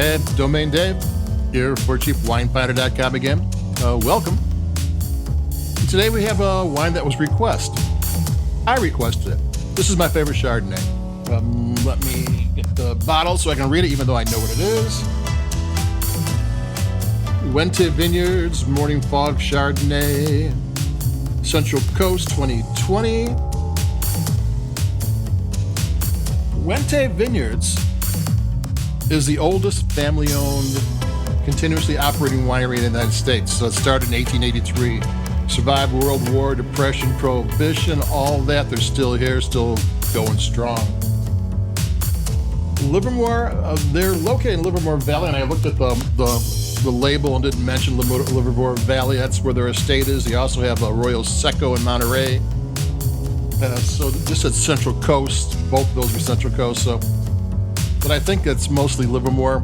Hey, Domain Dave, here for cheapwinefinder.com again. Welcome. Today we have a wine that was requested. I requested it. This is my favorite Chardonnay. Let me get the bottle so I can read it, even though I know what it is. Wente Vineyards Morning Fog Chardonnay, Central Coast 2020. Wente Vineyards is the oldest family-owned, continuously operating winery in the United States. So it started in 1883. Survived World War, Depression, Prohibition, all that. They're still here, still going strong. Livermore, they're located in Livermore Valley, and I looked at the label and didn't mention Livermore Valley. That's where their estate is. They also have a Royal Seco in Monterey. So just at Central Coast, both of those are Central Coast. But I think it's mostly Livermore,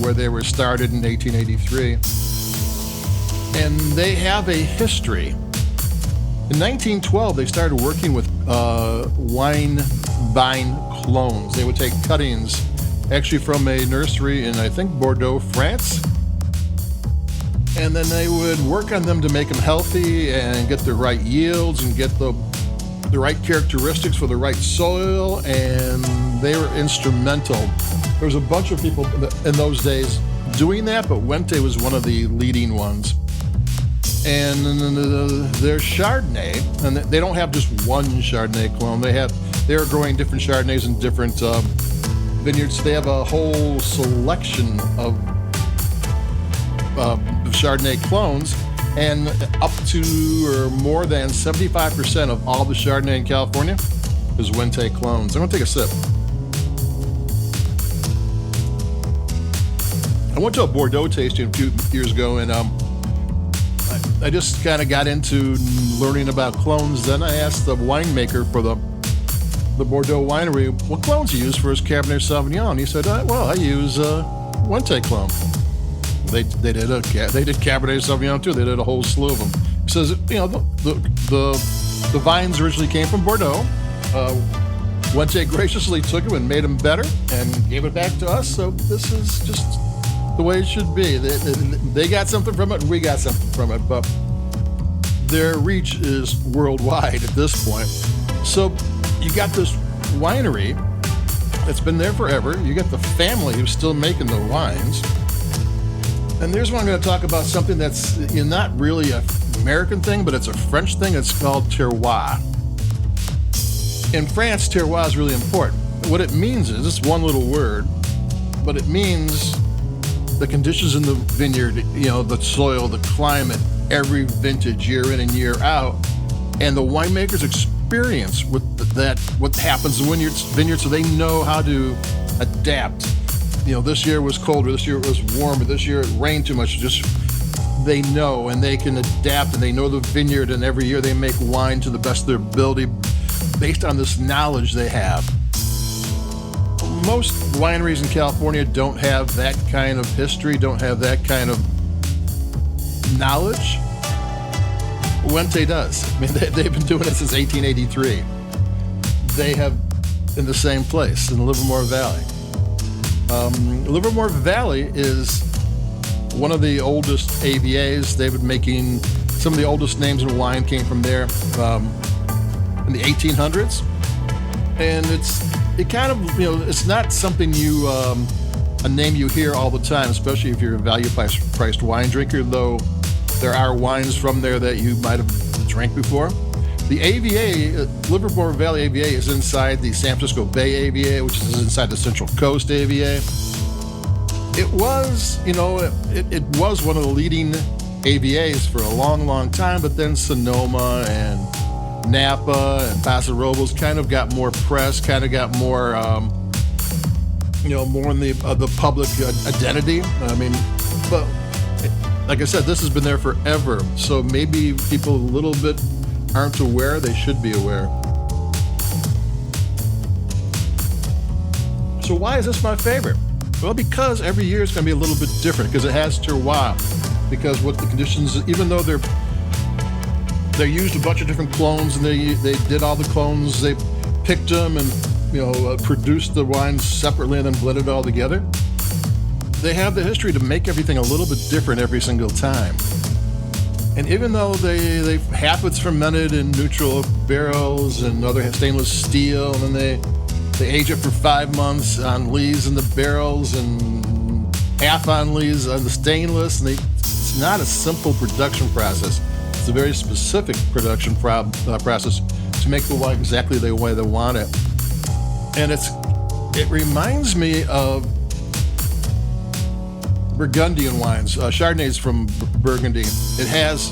where they were started in 1883. And they have a history. In 1912, they started working with wine vine clones. They would take cuttings, actually from a nursery in, I think, Bordeaux, France. And then they would work on them to make them healthy and get the right yields and get the right characteristics for the right soil, and they were instrumental. There was a bunch of people in those days doing that, but Wente was one of the leading ones. And their Chardonnay, and they don't have just one Chardonnay clone. They are growing different Chardonnays in different vineyards. They have a whole selection of Chardonnay clones, and up to or more than 75% of all the Chardonnay in California is Wente clones. I'm gonna take a sip. I went to a Bordeaux tasting a few years ago, and I just kind of got into learning about clones. Then I asked the winemaker for the Bordeaux winery what clones he used for his Cabernet Sauvignon. He said, "Well, I use Wente clone." They did Cabernet Sauvignon too. They did a whole slew of them. He says, the vines originally came from Bordeaux. Wente graciously took them and made them better and gave it back to us. So this is just the way it should be. They got something from it, and we got something from it. But their reach is worldwide at this point. So you got this winery that's been there forever. You got the family who's still making the wines. And there's one I'm going to talk about, something that's not really an American thing, but it's a French thing. It's called terroir. In France, terroir is really important. What it means is, it's one little word, but it means the conditions in the vineyard, the soil, the climate, every vintage, year in and year out, and the winemaker's experience with that, what happens in the vineyard, so they know how to adapt. This year was colder, this year it was warmer, this year it rained too much. Just they know, and they can adapt, and they know the vineyard, and every year they make wine to the best of their ability based on this knowledge they have. Most wineries in California don't have that kind of history, don't have that kind of knowledge. Wente does. I mean, they've been doing it since 1883. They have in the same place, in the Livermore Valley. Livermore Valley is one of the oldest AVAs. They've been making some of the oldest names in wine came from there in the 1800s, and it kind of it's not something a name you hear all the time, especially if you're a value-priced wine drinker. Though there are wines from there that you might have drank before. The AVA, Livermore Valley AVA, is inside the San Francisco Bay AVA, which is inside the Central Coast AVA. It was, it was one of the leading AVAs for a long, long time, but then Sonoma and Napa and Paso Robles kind of got more press, kind of got more, more in the public identity. I mean, but like I said, this has been there forever, so maybe people a little bit aren't aware. They should be aware. So why is this my favorite? Well, because every year it's going to be a little bit different, because it has terroir. Because what the conditions, even though they used a bunch of different clones, and they did all the clones, they picked them and produced the wines separately and then blended it all together. they have the history to make everything a little bit different every single time. And even though they half it's fermented in neutral barrels and other stainless steel, and then they age it for 5 months on lees in the barrels and half on lees on the stainless, and it's not a simple production process. It's a very specific production process to make the wine exactly the way they want it. And it reminds me of Burgundian wines, Chardonnays from Burgundy. It has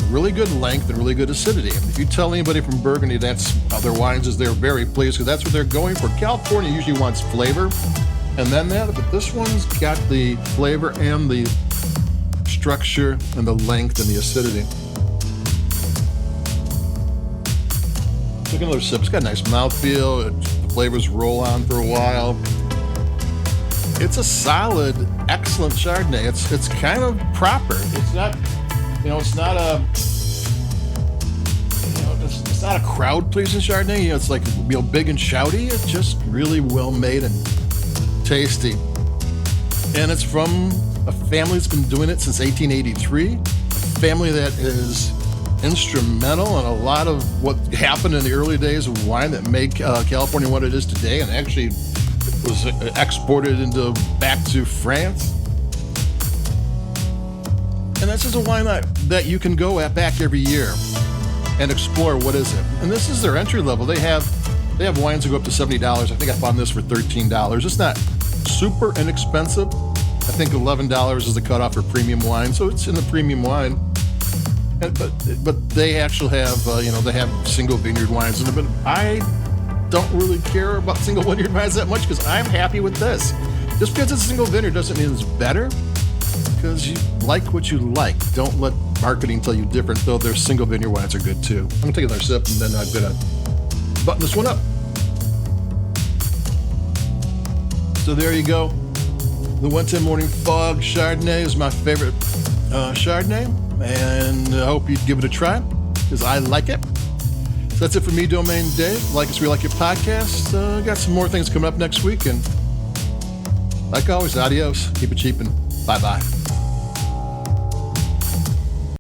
really good length and really good acidity. And if you tell anybody from Burgundy that's how their wines is, they're very pleased because that's what they're going for. California usually wants flavor and then that, but this one's got the flavor and the structure and the length and the acidity. Take another sip. It's got a nice mouthfeel. The flavors roll on for a while. It's a solid, excellent Chardonnay. It's kind of proper. It's not, it's not a, it's not a crowd-pleasing Chardonnay. It's like, big and shouty. It's just really well made and tasty. And it's from a family that's been doing it since 1883. A family that is instrumental in a lot of what happened in the early days of wine that made California what it is today, and actually was exported back to France. And this is a wine that you can go back every year and explore what is it. And this is their entry level. They have wines that go up to $70. I think I found this for $13. It's not super inexpensive. I think $11 is the cutoff for premium wine, so it's in the premium wine. But they actually have, they have single vineyard wines in it. But I don't really care about single vineyard wines that much because I'm happy with this. Just because it's a single vineyard doesn't mean it's better, because you like what you like. Don't let marketing tell you different, though their single vineyard wines are good too. I'm going to take another sip and then I'm going to button this one up. So there you go. The Wente Morning Fog Chardonnay is my favorite Chardonnay. And I hope you'd give it a try, because I like it. So that's it for me, Domain Dave. Like us, we like your podcast. Got some more things coming up next week. And like always, adios. Keep it cheap and bye-bye.